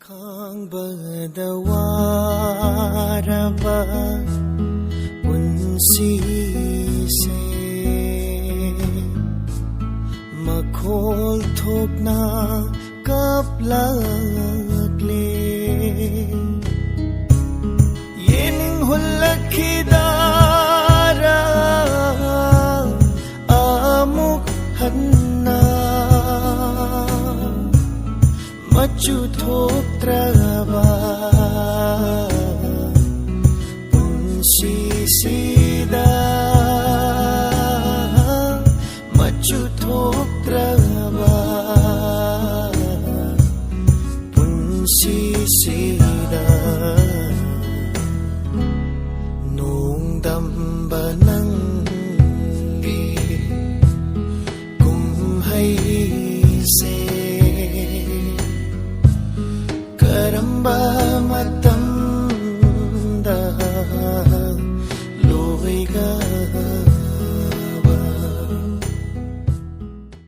ꯈꯥꯡꯕꯗ ꯋꯥꯔꯕ ꯄꯨꯟꯁꯤꯁꯦ ꯃꯈꯣꯜ ꯊꯣꯛꯅ ꯀꯞꯂꯛꯂꯦ ꯌꯦꯅꯤꯡ ꯍꯨꯜꯂꯛꯈꯤꯗꯥꯔꯥ ꯑꯃꯨꯛ ꯍꯟꯅ ꯃꯆꯨ ꯊꯣꯛꯇ꯭ꯔꯕ ꯄꯨꯟꯁꯤꯁꯤꯗ ꯃꯆꯨ ꯊꯣꯛꯇ꯭ꯔꯕ ꯄꯨꯟꯁꯤꯁꯤꯗ ꯅꯣꯡꯗꯝꯕ ꯅꯪꯒꯤ ꯀꯨꯝꯍꯩꯁꯦ ꯀꯔꯝꯕ ꯃꯇꯝ